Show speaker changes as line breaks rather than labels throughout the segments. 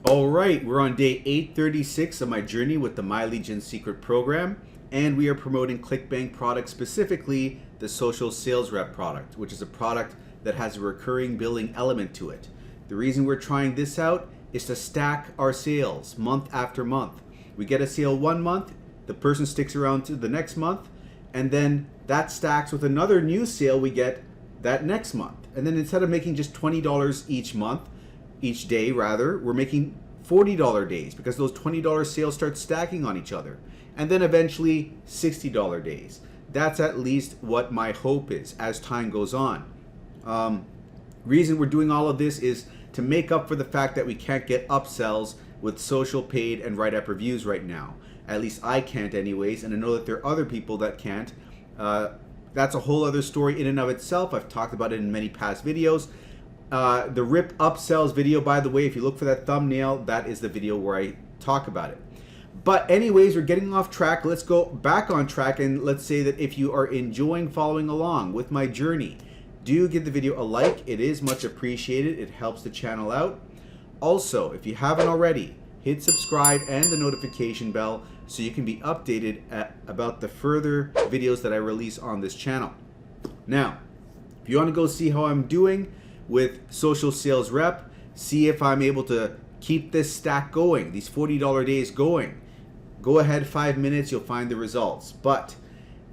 All right, we're on day 836 of my journey with the My Legion Secret program, and we are promoting Clickbank products, specifically the social sales rep product, which is a product that has a recurring billing element to it. The reason we're trying this out is to stack our sales month after month. We get a sale one month, the person sticks around to the next month, and then that stacks with another new sale we get that next month. And then instead of making just $20 each day rather, we're making $40 days because those $20 sales start stacking on each other. And then eventually $60 days. That's at least what my hope is as time goes on. Reason we're doing all of this is to make up for the fact that we can't get upsells with social paid and WriteAppReviews right now. At least I can't anyways, and I know that there are other people that can't. That's a whole other story in and of itself. I've talked about it in many past videos. The RIP upsells video, by the way, if you look for that thumbnail, that is the video where I talk about it. But anyways, we're getting off track. Let's go back on track, and let's say that if you are enjoying following along with my journey, do give the video a like. It is much appreciated. It helps the channel out. Also, if you haven't already, hit subscribe and the notification bell so you can be updated about the further videos that I release on this channel. Now, if you want to go see how I'm doing with social sales rep, see if I'm able to keep this stack going, these $40 days going, go ahead 5 minutes, you'll find the results. But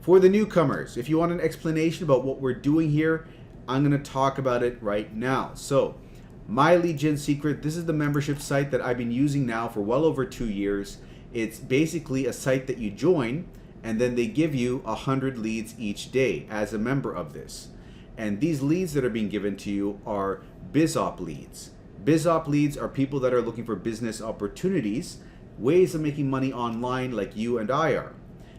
for the newcomers, if you want an explanation about what we're doing here, I'm going to talk about it right now. So, My Legion Secret, this is the membership site that I've been using now for well over 2 years. It's basically a site that you join, and then they give you 100 leads each day as a member of this. And these leads that are being given to you are BizOp leads. BizOp leads are people that are looking for business opportunities, ways of making money online like you and I are.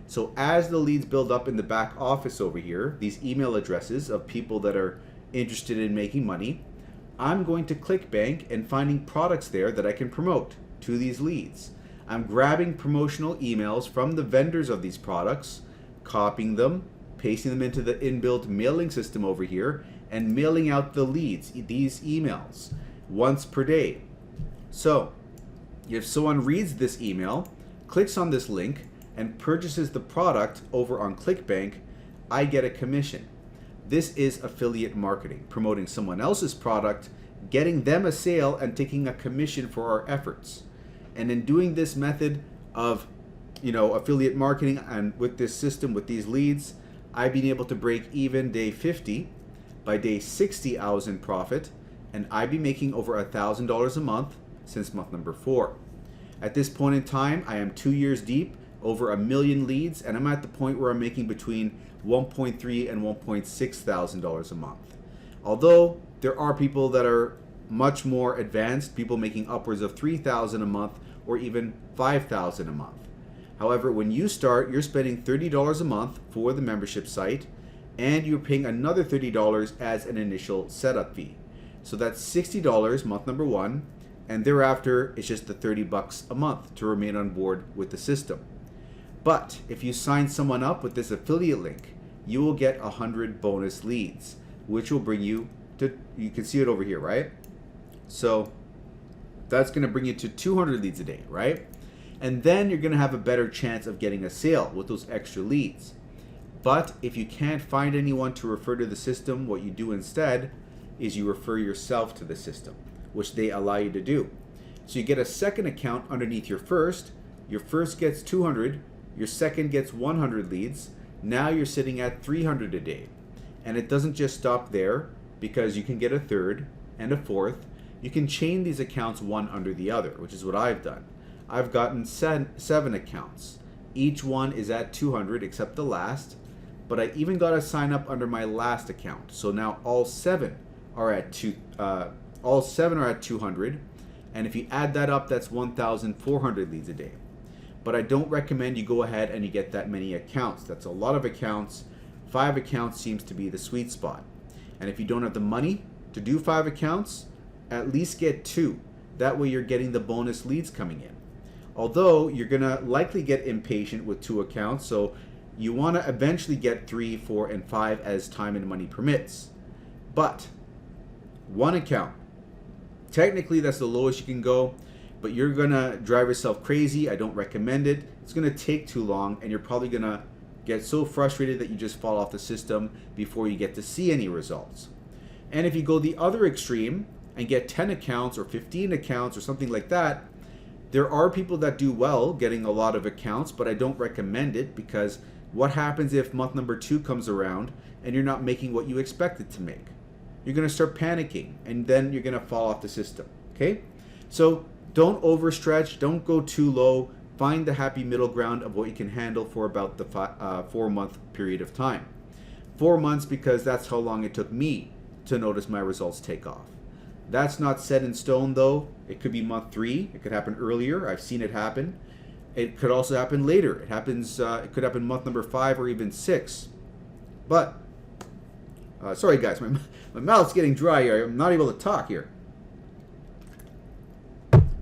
So as the leads build up in the back office over here, these email addresses of people that are interested in making money, I'm going to Clickbank and finding products there that I can promote to these leads. I'm grabbing promotional emails from the vendors of these products, copying them, pasting them into the inbuilt mailing system over here, and mailing out the leads, these emails, once per day. So, if someone reads this email, clicks on this link, and purchases the product over on Clickbank, I get a commission. This is affiliate marketing, promoting someone else's product, getting them a sale, and taking a commission for our efforts. And in doing this method of, affiliate marketing and with this system, with these leads, I've been able to break even day 50. By day 60, I was in profit, and I've been making over $1,000 a month since month number 4. At this point in time, I am 2 years deep, over 1 million leads, and I'm at the point where I'm making between $1.3 and $1.6 thousand a month. Although there are people that are much more advanced, people making upwards of $3,000 a month or even $5,000 a month. However, when you start, you're spending $30 a month for the membership site, and you're paying another $30 as an initial setup fee. So that's $60 month number 1, and thereafter it's just the $30 a month to remain on board with the system. But if you sign someone up with this affiliate link, you will get 100 bonus leads, which will bring you to, you can see it over here, right? So that's going to bring you to 200 leads a day, right? And then you're going to have a better chance of getting a sale with those extra leads. But if you can't find anyone to refer to the system, what you do instead is you refer yourself to the system, which they allow you to do. So you get a second account underneath your first. Your first gets 200, your second gets 100 leads. Now you're sitting at 300 a day. And it doesn't just stop there, because you can get a third and a fourth. You can chain these accounts one under the other, which is what I've done. I've gotten 7 accounts. Each one is at 200 except the last, but I even got a sign up under my last account. So now all 7 are at 200, and if you add that up, that's 1,400 leads a day. But I don't recommend you go ahead and you get that many accounts. That's a lot of accounts. 5 accounts seems to be the sweet spot. And if you don't have the money to do 5 accounts, at least get 2. That way you're getting the bonus leads coming in. Although you're gonna likely get impatient with 2 accounts, so you wanna eventually get 3, 4, and 5 as time and money permits. But 1 account, technically that's the lowest you can go, but you're gonna drive yourself crazy. I don't recommend it. It's gonna take too long, and you're probably gonna get so frustrated that you just fall off the system before you get to see any results. And if you go the other extreme and get 10 accounts or 15 accounts or something like that, there are people that do well getting a lot of accounts, but I don't recommend it, because what happens if month number 2 comes around and you're not making what you expected to make? You're going to start panicking, and then you're going to fall off the system, okay? So don't overstretch, don't go too low. Find the happy middle ground of what you can handle for about the 4-month period of time. 4 months, because that's how long it took me to notice my results take off. That's not set in stone though. It could be month 3. It could happen earlier. I've seen it happen. It could also happen later. It happens. It could happen month number 5 or even 6. But sorry guys, my mouth's getting dry here. I'm not able to talk here.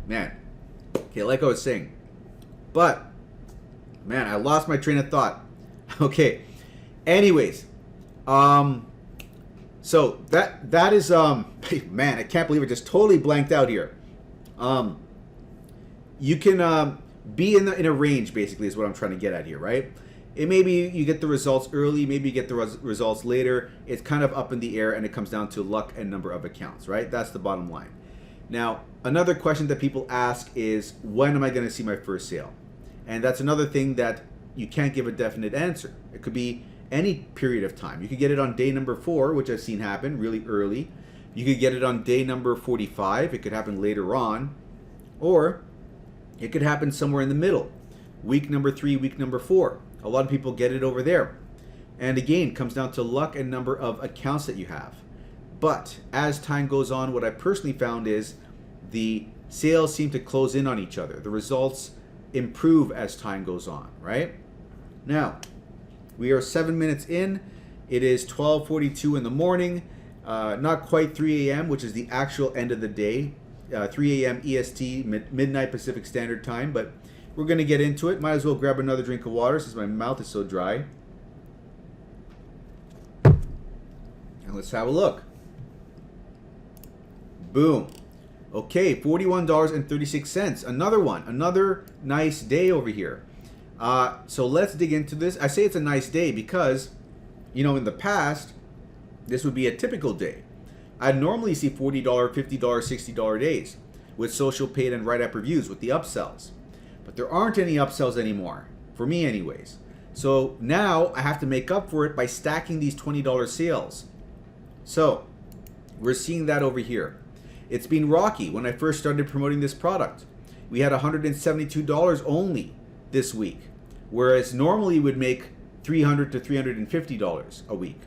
Man. Okay, like I was saying. But man, I lost my train of thought. Okay. Anyways, so that is man, I can't believe it just totally blanked out here. You can be in a range, basically, is what I'm trying to get at here, right? It maybe you get the results early, maybe you get the results later. It's kind of up in the air, and it comes down to luck and number of accounts, right? That's the bottom line. Now, another question that people ask is, when am I going to see my first sale? And that's another thing that you can't give a definite answer. It could be any period of time. You could get it on day number 4, which I've seen happen really early. You could get it on day number 45. It could happen later on. Or it could happen somewhere in the middle. Week number 3, week number 4. A lot of people get it over there. And again, it comes down to luck and number of accounts that you have. But as time goes on, what I personally found is the sales seem to close in on each other. The results improve as time goes on, right? Now, we are 7 minutes in. It is 12:42 in the morning. Not quite 3 a.m., which is the actual end of the day. 3 a.m. EST, midnight Pacific Standard Time. But we're going to get into it. Might as well grab another drink of water since my mouth is so dry. And let's have a look. Boom. Okay, $41.36. Another one. Another nice day over here. So let's dig into this. I say it's a nice day because, you know, in the past, this would be a typical day. I'd normally see $40, $50, $60 days with social paid and WriteAppReviews with the upsells. But there aren't any upsells anymore, for me anyways. So now I have to make up for it by stacking these $20 sales. So we're seeing that over here. It's been rocky when I first started promoting this product. We had $172 only this week, whereas normally would make $300 to $350 a week.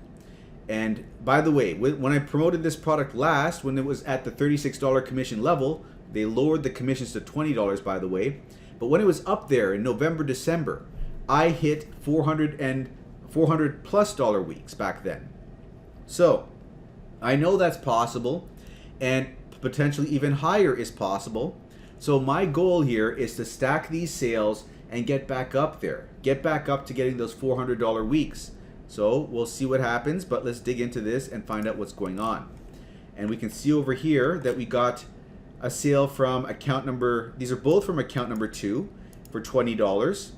And by the way, when I promoted this product last, when it was at the $36 commission level, they lowered the commissions to $20, by the way. But when it was up there in November, December, I hit $400 plus weeks back then. So I know that's possible, and potentially even higher is possible. So my goal here is to stack these sales and get back up there. Get back up to getting those $400 weeks. So we'll see what happens, but let's dig into this and find out what's going on. And we can see over here that we got a sale from account number, these are both from account number 2 for $20.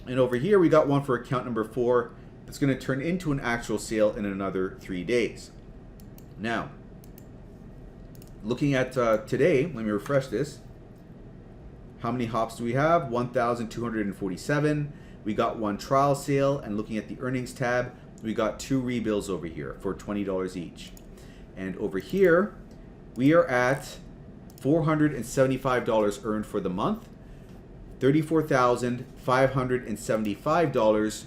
And over here we got one for account number 4 that's going to turn into an actual sale in another 3 days. Now, looking at today, let me refresh this. How many hops do we have? 1,247. We got one trial sale, and looking at the earnings tab, we got 2 rebills over here for $20 each. And over here, we are at $475 earned for the month, $34,575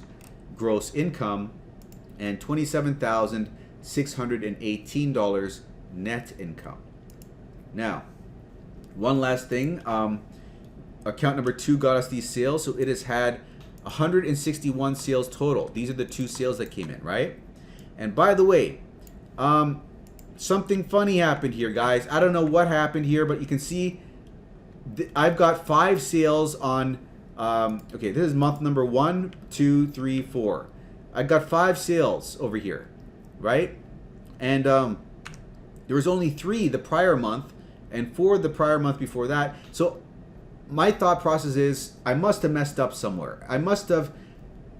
gross income, and $27,618 net income. Now, one last thing, account number 2 got us these sales, so it has had 161 sales total. These are the 2 sales that came in, right? And by the way, something funny happened here, guys. I don't know what happened here, but you can see I've got 5 sales on, okay, this is month number 1, 2, 3, 4. I've got 5 sales over here, right? And there was only 3 the prior month, and for the prior month before that. So my thought process is I must have messed up somewhere. I must have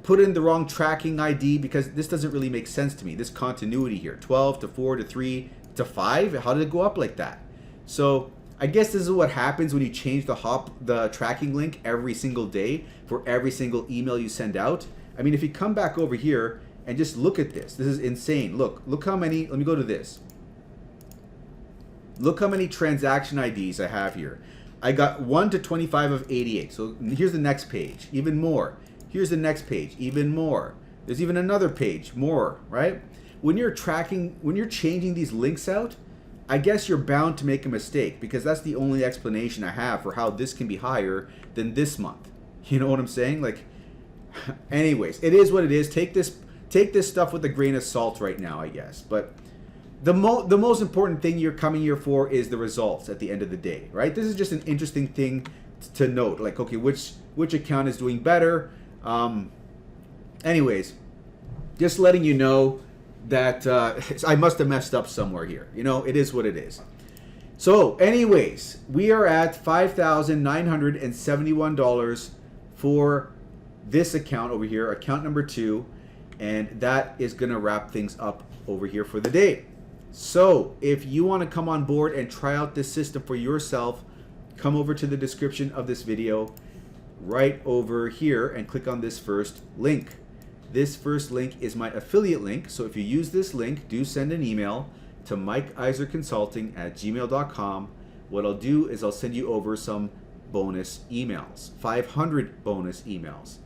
put in the wrong tracking ID because this doesn't really make sense to me. This continuity here, 12 to 4 to 3 to 5, how did it go up like that? So I guess this is what happens when you change the tracking link every single day for every single email you send out. I mean, if you come back over here and just look at this is insane. Look how many, let me go to this. Look how many transaction IDs I have here. I got 1 to 25 of 88. So here's the next page, even more. Here's the next page, even more. There's even another page, more, right? When you're changing these links out, I guess you're bound to make a mistake because that's the only explanation I have for how this can be higher than this month. You know what I'm saying? Like, anyways, it is what it is. Take this stuff with a grain of salt right now, I guess. But the most important thing you're coming here for is the results at the end of the day, right? This is just an interesting thing to note. Like, okay, which account is doing better? Anyways, just letting you know that I must have messed up somewhere here. You know, it is what it is. So anyways, we are at $5,971 for this account over here, account number 2, and that is going to wrap things up over here for the day. So if you want to come on board and try out this system for yourself, come over to the description of this video right over here and click on this first link. This first link is my affiliate link. So if you use this link, do send an email to mikeiserconsulting@gmail.com. What I'll do is I'll send you over some bonus emails, 500 bonus emails,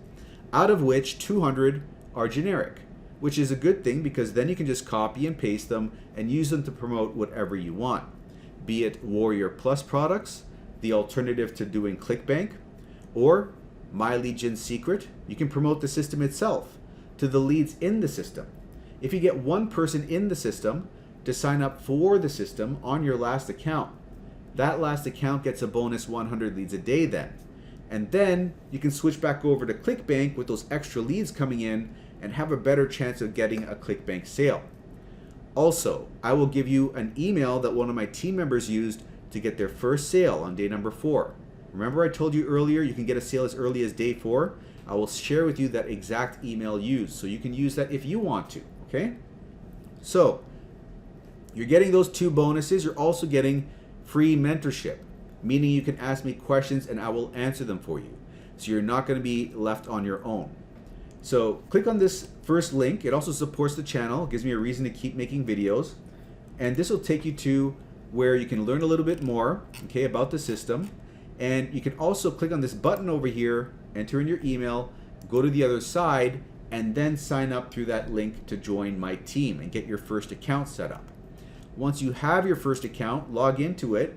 out of which 200 are generic, which is a good thing because then you can just copy and paste them and use them to promote whatever you want, be it Warrior Plus products, the alternative to doing Clickbank, or My Lead Gen Secret. You can promote the system itself to the leads in the system. If you get one person in the system to sign up for the system on your last account, that last account gets a bonus 100 leads a day then. And then you can switch back over to Clickbank with those extra leads coming in and have a better chance of getting a Clickbank sale. Also, I will give you an email that one of my team members used to get their first sale on day number 4. Remember I told you earlier you can get a sale as early as day 4? I will share with you that exact email used, so you can use that if you want to, okay? So, you're getting those 2 bonuses. You're also getting free mentorship, meaning you can ask me questions and I will answer them for you. So you're not going to be left on your own. So click on this first link. It also supports the channel, gives me a reason to keep making videos. And this will take you to where you can learn a little bit more, okay, about the system. And you can also click on this button over here, enter in your email, go to the other side, and then sign up through that link to join my team and get your first account set up. Once you have your first account, log into it,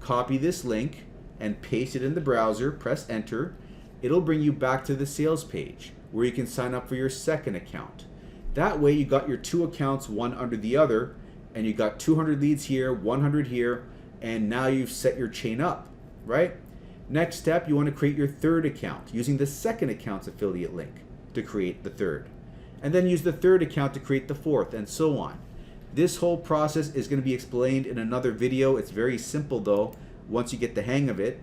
copy this link, and paste it in the browser, press enter. It'll bring you back to the sales page where you can sign up for your second account. That way you got your 2 accounts, one under the other, and you got 200 leads here, 100 here, and now you've set your chain up, right? Next step, you want to create your third account using the second account's affiliate link to create the third. And then use the third account to create the fourth, and so on. This whole process is going to be explained in another video. It's very simple though, once you get the hang of it.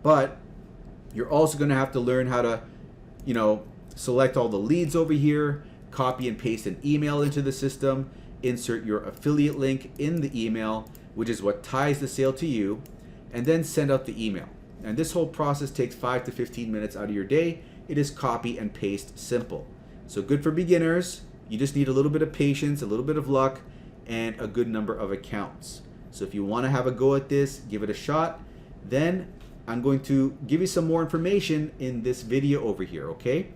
But you're also going to have to learn how to, you know, select all the leads over here, copy and paste an email into the system, insert your affiliate link in the email, which is what ties the sale to you, and then send out the email. And this whole process takes 5 to 15 minutes out of your day. It is copy and paste simple. So good for beginners. You just need a little bit of patience, a little bit of luck, and a good number of accounts. So if you want to have a go at this, give it a shot. Then I'm going to give you some more information in this video over here, okay?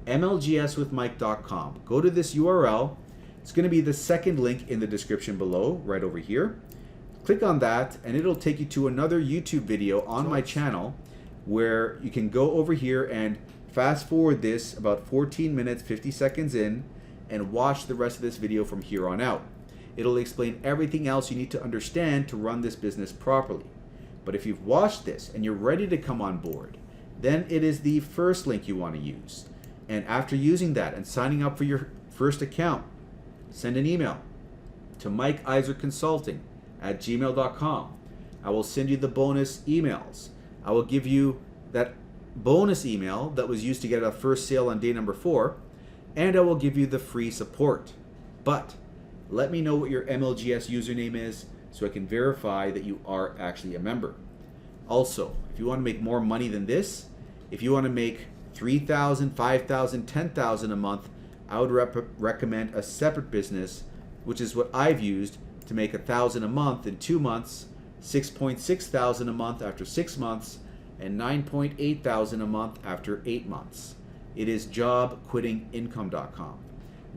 MLGSwithmike.com. Go to this URL. It's going to be the second link in the description below, right over here. Click on that, and it'll take you to another YouTube video on my channel where you can go over here and fast forward this about 14 minutes, 50 seconds in, and watch the rest of this video from here on out. It'll explain everything else you need to understand to run this business properly. But if you've watched this and you're ready to come on board, then it is the first link you want to use. And after using that and signing up for your first account, send an email to mikeiserconsulting@gmail.com. I will send you the bonus emails. I will give you that bonus email that was used to get a first sale on day number 4, and I will give you the free support. But let me know what your MLGS username is so I can verify that you are actually a member. Also, if you want to make more money than this, if you want to make $3,000, $5,000, $10,000 a month, I would recommend a separate business, which is what I've used to make $1,000 a month in 2 months, $6,600 a month after 6 months, and $9,800 a month after 8 months. It is jobquittingincome.com.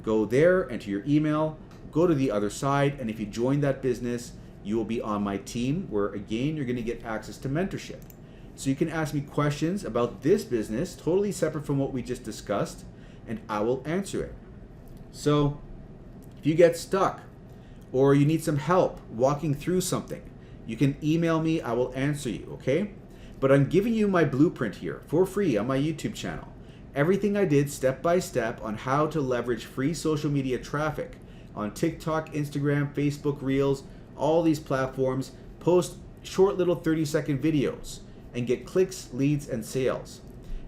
Go there, enter your email, go to the other side, and if you join that business, you will be on my team where, again, you're going to get access to mentorship. So you can ask me questions about this business, totally separate from what we just discussed, and I will answer it. So if you get stuck or you need some help walking through something, you can email me, I will answer you, okay? But I'm giving you my blueprint here for free on my YouTube channel. Everything I did step by step on how to leverage free social media traffic on TikTok, Instagram, Facebook Reels, all these platforms, post short little 30-second videos and get clicks, leads, and sales.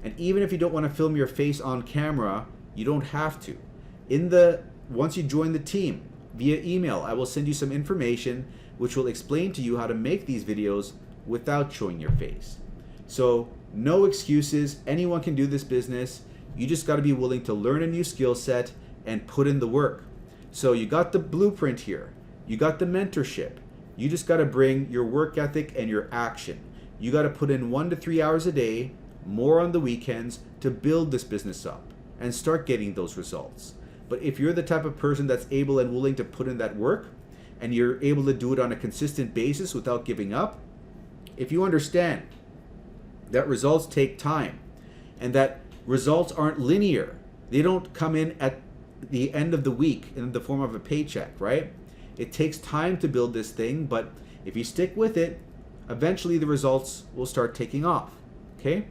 And even if you don't want to film your face on camera, you don't have to. Once you join the team via email, I will send you some information which will explain to you how to make these videos without showing your face. So no excuses, anyone can do this business. You just got to be willing to learn a new skill set and put in the work. So you got the blueprint here, you got the mentorship, you just got to bring your work ethic and your action. You got to put in 1 to 3 hours a day, more on the weekends, to build this business up and start getting those results. But if you're the type of person that's able and willing to put in that work, and you're able to do it on a consistent basis without giving up, if you understand that results take time and that results aren't linear, they don't come in at the end of the week in the form of a paycheck, right? It takes time to build this thing, but if you stick with it, eventually the results will start taking off, okay?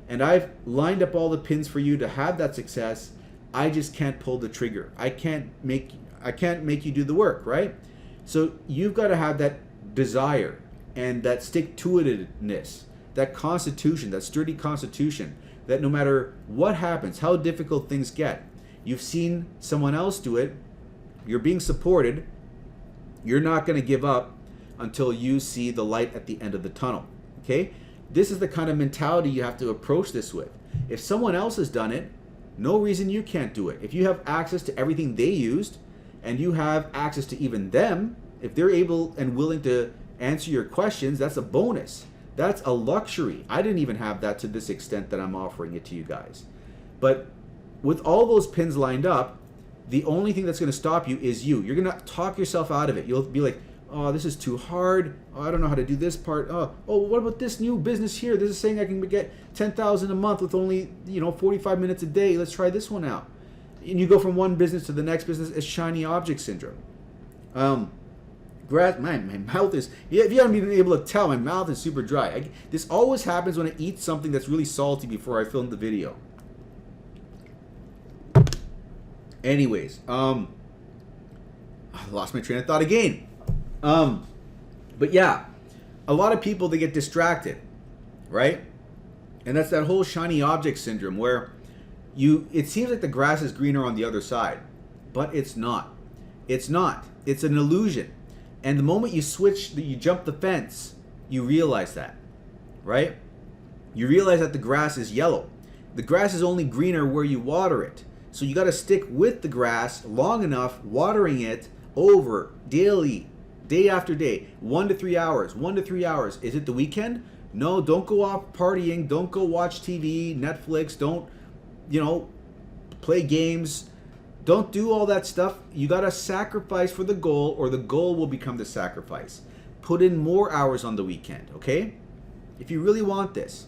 And I've lined up all the pins for you to have that success. I just can't pull the trigger. I can't make you do the work, right? So you've got to have that desire and that stick-to-itiveness, that constitution, that sturdy constitution, that no matter what happens, how difficult things get, you've seen someone else do it, you're being supported, you're not going to give up until you see the light at the end of the tunnel, okay? This is the kind of mentality you have to approach this with. If someone else has done it, no reason you can't do it. If you have access to everything they used, and you have access to even them, if they're able and willing to answer your questions, that's a bonus. That's a luxury. I didn't even have that to this extent that I'm offering it to you guys. But with all those pins lined up, the only thing that's going to stop you is you. You're going to talk yourself out of it. You'll be like, oh, this is too hard. Oh, I don't know how to do this part. Oh, what about this new business here? This is saying I can get $10,000 a month with only 45 minutes a day. Let's try this one out. And you go from one business to the next business. It's shiny object syndrome. My mouth is, if you haven't been able to tell, my mouth is super dry. This always happens when I eat something that's really salty before I film the video. Anyways, I lost my train of thought again. But yeah, a lot of people, they get distracted, right? And that's that whole shiny object syndrome where it seems like the grass is greener on the other side, but it's not. It's not. It's an illusion. And the moment you jump the fence, you realize that, right? You realize that the grass is yellow. The grass is only greener where you water it. So you got to stick with the grass long enough, watering it over daily, day after day, 1 to 3 hours, 1 to 3 hours. Is it the weekend? No, don't go off partying. Don't go watch TV, Netflix. Don't, play games. Don't do all that stuff. You got to sacrifice for the goal, or the goal will become the sacrifice. Put in more hours on the weekend, okay? If you really want this.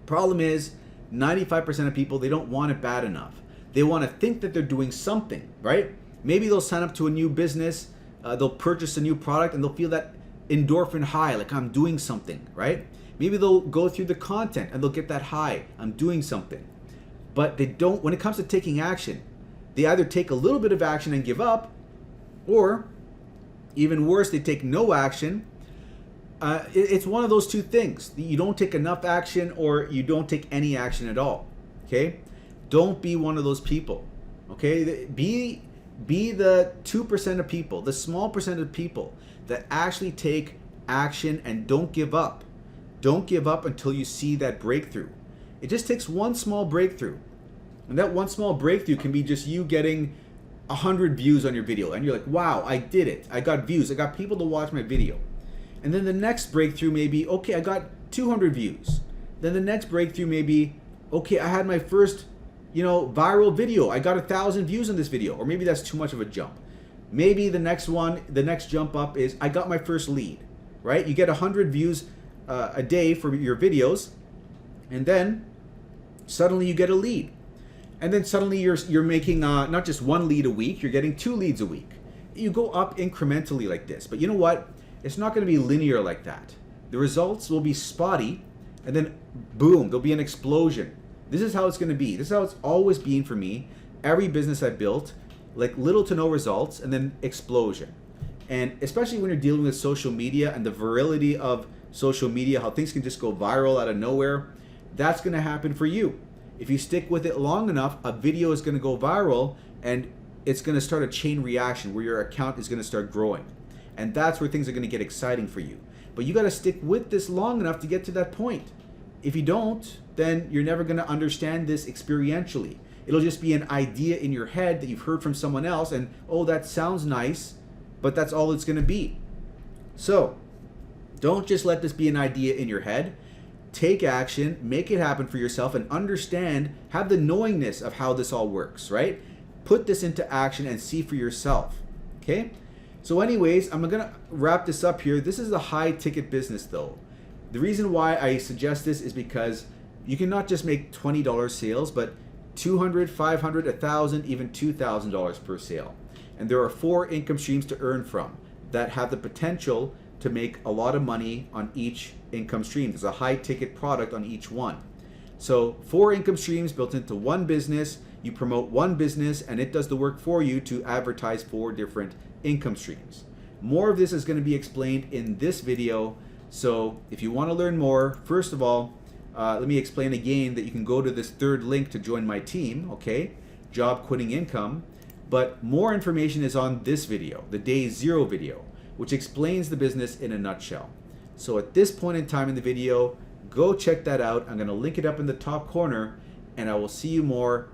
Problem is, 95% of people, they don't want it bad enough. They want to think that they're doing something, right? Maybe they'll sign up to a new business, they'll purchase a new product, and they'll feel that endorphin high, like I'm doing something, right? Maybe they'll go through the content and they'll get that high, I'm doing something. But they don't, when it comes to taking action, they either take a little bit of action and give up, or even worse, they take no action, It's one of those two things. You don't take enough action or you don't take any action at all. Okay? Don't be one of those people. Okay? Be the 2% of people, the small percent of people that actually take action and don't give up. Don't give up until you see that breakthrough. It just takes one small breakthrough. And that one small breakthrough can be just you getting 100 views on your video. And you're like, wow, I did it. I got views. I got people to watch my video. And then the next breakthrough may be, okay, I got 200 views. Then the next breakthrough may be, okay, I had my first, viral video. I got 1,000 views on this video. Or maybe that's too much of a jump. Maybe the next jump up is, I got my first lead, right? You get 100 views a day for your videos. And then suddenly you get a lead. And then suddenly you're making not just one lead a week, you're getting 2 leads a week. You go up incrementally like this. But you know what? It's not going to be linear like that. The results will be spotty, and then boom, there'll be an explosion. This is how it's going to be. This is how it's always been for me. Every business I built, like little to no results, and then explosion. And especially when you're dealing with social media and the virility of social media, how things can just go viral out of nowhere, that's going to happen for you. If you stick with it long enough, a video is going to go viral, and it's going to start a chain reaction where your account is going to start growing. And that's where things are going to get exciting for you. But you got to stick with this long enough to get to that point. If you don't, then you're never going to understand this experientially. It'll just be an idea in your head that you've heard from someone else, and oh, that sounds nice, but that's all it's going to be. So don't just let this be an idea in your head. Take action, make it happen for yourself, and understand, have the knowingness of how this all works, right? Put this into action and see for yourself, okay? So anyways, I'm gonna wrap this up here. This is a high ticket business though. The reason why I suggest this is because you can not just make $20 sales, but $200, $500, $1,000, even $2,000 per sale. And there are 4 income streams to earn from that have the potential to make a lot of money on each income stream. There's a high ticket product on each one. So 4 income streams built into one business. You promote one business and it does the work for you to advertise 4 different income streams. More of this is going to be explained in this video. So if you want to learn more, first of all, let me explain again that you can go to this 3rd link to join my team, okay? Job Quitting Income. But more information is on this video, the Day 0 video, which explains the business in a nutshell. So at this point in time in the video, go check that out. I'm going to link it up in the top corner, and I will see you more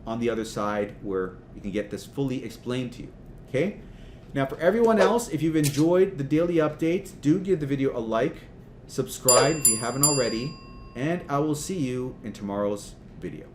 on the other side where you can get this fully explained to you, okay? Now for everyone else, if you've enjoyed the daily updates, do give the video a like, subscribe if you haven't already, and I will see you in tomorrow's video.